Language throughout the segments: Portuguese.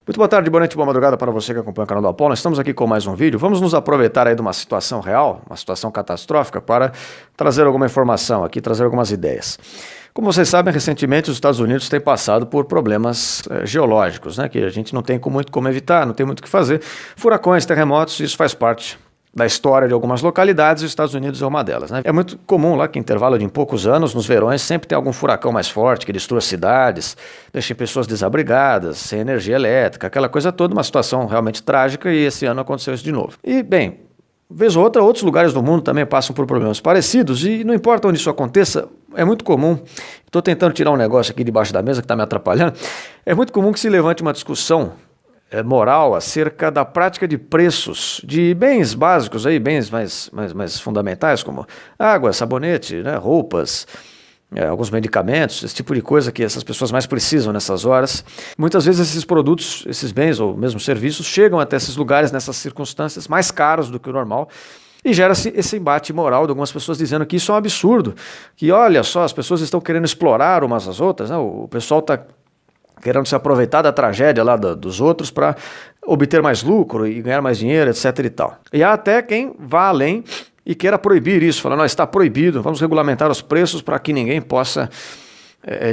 Muito boa tarde, boa noite, boa madrugada para você que acompanha o canal do Apollo. Nós estamos aqui com mais um vídeo. Vamos nos aproveitar aí de uma situação real, uma situação catastrófica, para trazer alguma informação aqui, trazer algumas ideias. Como vocês sabem, recentemente os Estados Unidos têm passado por problemas geológicos, né, que a gente não tem muito como evitar, não tem muito o que fazer. Furacões, terremotos, isso faz parte da história de algumas localidades, e os Estados Unidos é uma delas, né? É muito comum lá que em intervalo de poucos anos, nos verões, sempre tem algum furacão mais forte que destrua cidades, deixa pessoas desabrigadas, sem energia elétrica, aquela coisa toda, uma situação realmente trágica, e esse ano aconteceu isso de novo. E, bem, vez ou outra, outros lugares do mundo também passam por problemas parecidos, e não importa onde isso aconteça, é muito comum. Estou tentando tirar um negócio aqui debaixo da mesa que está me atrapalhando. É muito comum que se levante uma discussão moral acerca da prática de preços de bens básicos, aí, bens mais fundamentais, como água, sabonete, né, roupas, alguns medicamentos, esse tipo de coisa que essas pessoas mais precisam nessas horas. Muitas vezes esses produtos, esses bens ou mesmo serviços chegam até esses lugares nessas circunstâncias mais caros do que o normal. E gera-se esse embate moral de algumas pessoas dizendo que isso é um absurdo, que olha só, as pessoas estão querendo explorar umas às outras, né? O pessoal está querendo se aproveitar da tragédia lá dos outros para obter mais lucro e ganhar mais dinheiro, etc. e tal. E há até quem vá além e queira proibir isso, falando, não, está proibido, vamos regulamentar os preços para que ninguém possa,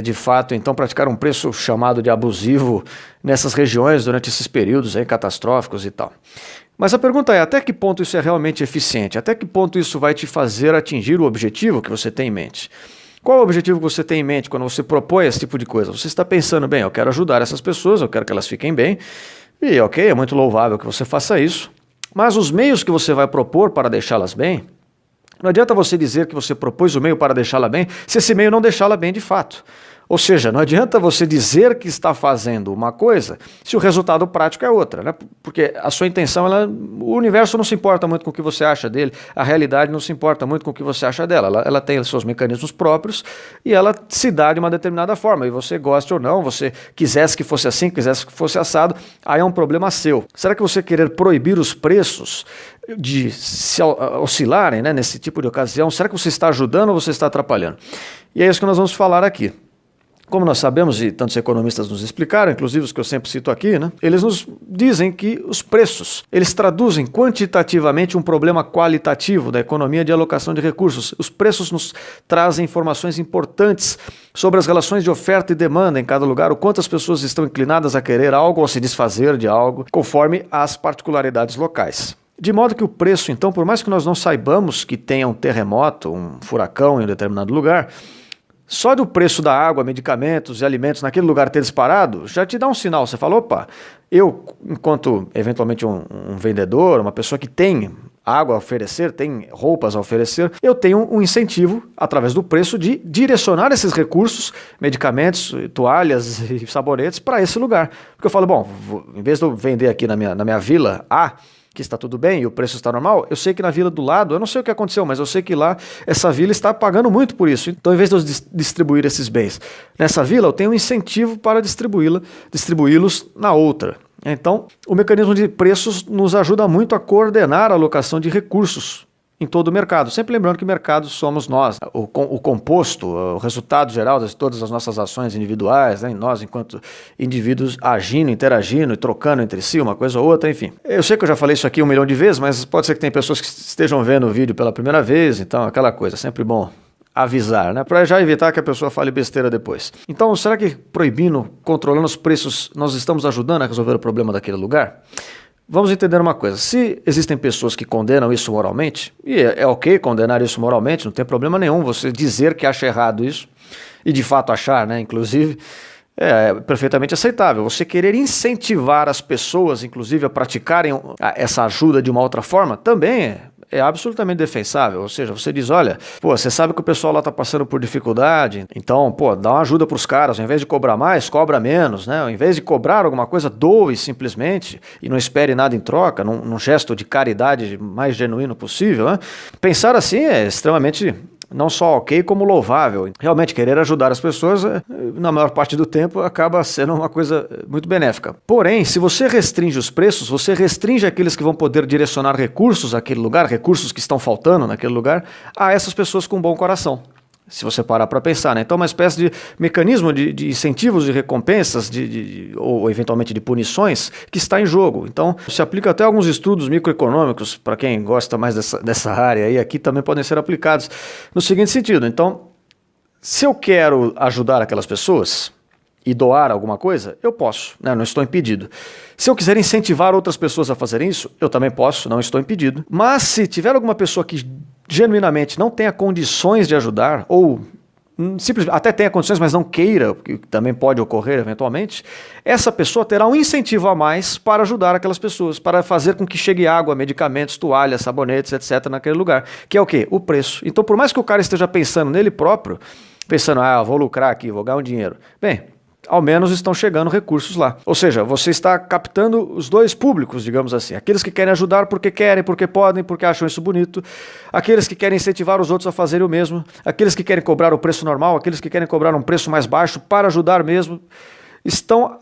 de fato, então praticar um preço chamado de abusivo nessas regiões durante esses períodos aí catastróficos e tal. Mas a pergunta é, até que ponto isso é realmente eficiente? Até que ponto isso vai te fazer atingir o objetivo que você tem em mente? Qual é o objetivo que você tem em mente quando você propõe esse tipo de coisa? Você está pensando, bem, eu quero ajudar essas pessoas, eu quero que elas fiquem bem, e ok, é muito louvável que você faça isso, mas os meios que você vai propor para deixá-las bem, não adianta você dizer que você propôs o meio para deixá-la bem, se esse meio não deixá-la bem de fato. Ou seja, não adianta você dizer que está fazendo uma coisa se o resultado prático é outra, né? Porque a sua intenção, o universo não se importa muito com o que você acha dele, a realidade não se importa muito com o que você acha dela. Ela tem os seus mecanismos próprios e ela se dá de uma determinada forma. E você goste ou não, você quisesse que fosse assim, quisesse que fosse assado, aí é um problema seu. Será que você querer proibir os preços de se oscilarem, né, nesse tipo de ocasião, será que você está ajudando ou você está atrapalhando? E é isso que nós vamos falar aqui. Como nós sabemos, e tantos economistas nos explicaram, inclusive os que eu sempre cito aqui, né, eles nos dizem que os preços, eles traduzem quantitativamente um problema qualitativo da economia de alocação de recursos. Os preços nos trazem informações importantes sobre as relações de oferta e demanda em cada lugar, o quanto as pessoas estão inclinadas a querer algo ou se desfazer de algo, conforme as particularidades locais. De modo que o preço, então, por mais que nós não saibamos que tenha um terremoto, um furacão em um determinado lugar, só do preço da água, medicamentos e alimentos naquele lugar ter disparado, já te dá um sinal. Você fala, opa, eu, enquanto eventualmente um vendedor, uma pessoa que tem água a oferecer, tem roupas a oferecer, eu tenho um incentivo, através do preço, de direcionar esses recursos, medicamentos, toalhas e sabonetes para esse lugar. Porque eu falo, bom, em vez de eu vender aqui na minha vila A, que está tudo bem e o preço está normal, eu sei que na vila do lado, eu não sei o que aconteceu, mas eu sei que lá essa vila está pagando muito por isso. Então, em vez de eu distribuir esses bens nessa vila, eu tenho um incentivo para distribuí-los na outra. Então, o mecanismo de preços nos ajuda muito a coordenar a alocação de recursos em todo o mercado. Sempre lembrando que mercado somos nós, o composto, o resultado geral de todas as nossas ações individuais, né? Nós enquanto indivíduos agindo, interagindo e trocando entre si uma coisa ou outra, enfim. Eu sei que eu já falei isso aqui 1 milhão de vezes, mas pode ser que tem pessoas que estejam vendo o vídeo pela primeira vez, então aquela coisa, sempre bom avisar, né? Para já evitar que a pessoa fale besteira depois. Então, será que proibindo, controlando os preços, nós estamos ajudando a resolver o problema daquele lugar? Vamos entender uma coisa, se existem pessoas que condenam isso moralmente, e é ok condenar isso moralmente, não tem problema nenhum você dizer que acha errado isso, e de fato achar, né, inclusive, é perfeitamente aceitável. Você querer incentivar as pessoas, inclusive, a praticarem essa ajuda de uma outra forma, também é absolutamente defensável. Ou seja, você diz, olha, pô, você sabe que o pessoal lá está passando por dificuldade, então, pô, dá uma ajuda para os caras, ao invés de cobrar mais, cobra menos, né? Ao invés de cobrar alguma coisa, doe simplesmente e não espere nada em troca, num gesto de caridade mais genuíno possível, né? Pensar assim é extremamente não só ok, como louvável. Realmente, querer ajudar as pessoas, na maior parte do tempo, acaba sendo uma coisa muito benéfica. Porém, se você restringe os preços, você restringe aqueles que vão poder direcionar recursos àquele lugar, recursos que estão faltando naquele lugar, a essas pessoas com bom coração. Se você parar para pensar, né? Então, uma espécie de mecanismo de incentivos, de recompensas, ou eventualmente de punições, que está em jogo. Então, se aplica até alguns estudos microeconômicos, para quem gosta mais dessa área aí, aqui também podem ser aplicados no seguinte sentido. Então, se eu quero ajudar aquelas pessoas e doar alguma coisa, eu posso, né? Não estou impedido. Se eu quiser incentivar outras pessoas a fazerem isso, eu também posso, não estou impedido. Mas se tiver alguma pessoa que genuinamente não tenha condições de ajudar, ou simplesmente até tenha condições, mas não queira, o que também pode ocorrer eventualmente, essa pessoa terá um incentivo a mais para ajudar aquelas pessoas, para fazer com que chegue água, medicamentos, toalhas, sabonetes, etc. naquele lugar. Que é o quê? O preço. Então, por mais que o cara esteja pensando nele próprio, pensando, vou lucrar aqui, vou ganhar um dinheiro. Bem, ao menos estão chegando recursos lá. Ou seja, você está captando os dois públicos, digamos assim. Aqueles que querem ajudar porque querem, porque podem, porque acham isso bonito. Aqueles que querem incentivar os outros a fazerem o mesmo. Aqueles que querem cobrar o preço normal, aqueles que querem cobrar um preço mais baixo para ajudar mesmo. Estão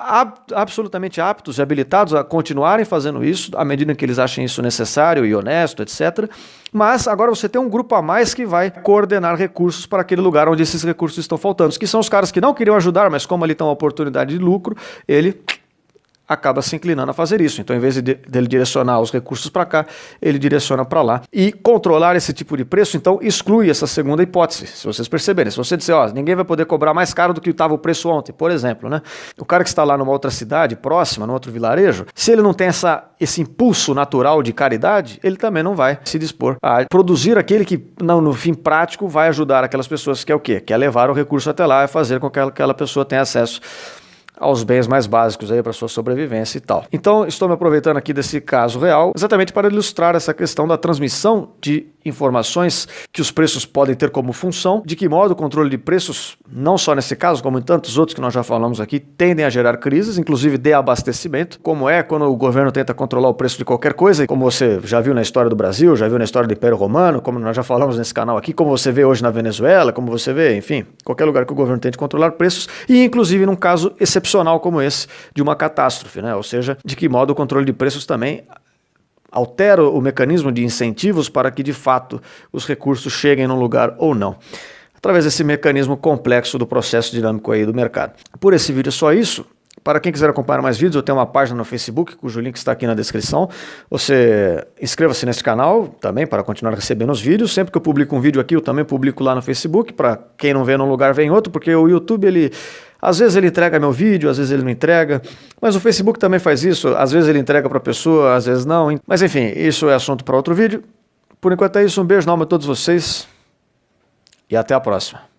absolutamente aptos e habilitados a continuarem fazendo isso, à medida que eles achem isso necessário e honesto, etc. Mas agora você tem um grupo a mais que vai coordenar recursos para aquele lugar onde esses recursos estão faltando, que são os caras que não queriam ajudar, mas como ali tem uma oportunidade de lucro, ele acaba se inclinando a fazer isso. Então, em vez dele direcionar os recursos para cá, ele direciona para lá. E controlar esse tipo de preço, então, exclui essa segunda hipótese, se vocês perceberem. Se você disser, ninguém vai poder cobrar mais caro do que estava o preço ontem, por exemplo, né? O cara que está lá numa outra cidade, próxima, num outro vilarejo, se ele não tem esse impulso natural de caridade, ele também não vai se dispor a produzir aquele que, no fim prático, vai ajudar aquelas pessoas, que é o quê? Que é levar o recurso até lá e fazer com que aquela pessoa tenha acesso aos bens mais básicos aí para sua sobrevivência e tal. Então, estou me aproveitando aqui desse caso real, exatamente para ilustrar essa questão da transmissão de informações que os preços podem ter como função, de que modo o controle de preços, não só nesse caso, como em tantos outros que nós já falamos aqui, tendem a gerar crises, inclusive de abastecimento, como é quando o governo tenta controlar o preço de qualquer coisa, como você já viu na história do Brasil, já viu na história do Império Romano, como nós já falamos nesse canal aqui, como você vê hoje na Venezuela, como você vê, enfim, qualquer lugar que o governo tente controlar preços, e inclusive num caso excepcional como esse, de uma catástrofe, né? Ou seja, de que modo o controle de preços também altera o mecanismo de incentivos para que, de fato, os recursos cheguem num lugar ou não, através desse mecanismo complexo do processo dinâmico aí do mercado. Por esse vídeo é só isso. Para quem quiser acompanhar mais vídeos, eu tenho uma página no Facebook, cujo link está aqui na descrição. Você inscreva-se nesse canal também para continuar recebendo os vídeos. Sempre que eu publico um vídeo aqui, eu também publico lá no Facebook. Para quem não vê num lugar, vê em outro, porque o YouTube, às vezes ele entrega meu vídeo, às vezes ele não entrega. Mas o Facebook também faz isso. Às vezes ele entrega para a pessoa, às vezes não. Mas enfim, isso é assunto para outro vídeo. Por enquanto é isso. Um beijo na alma a todos vocês e até a próxima.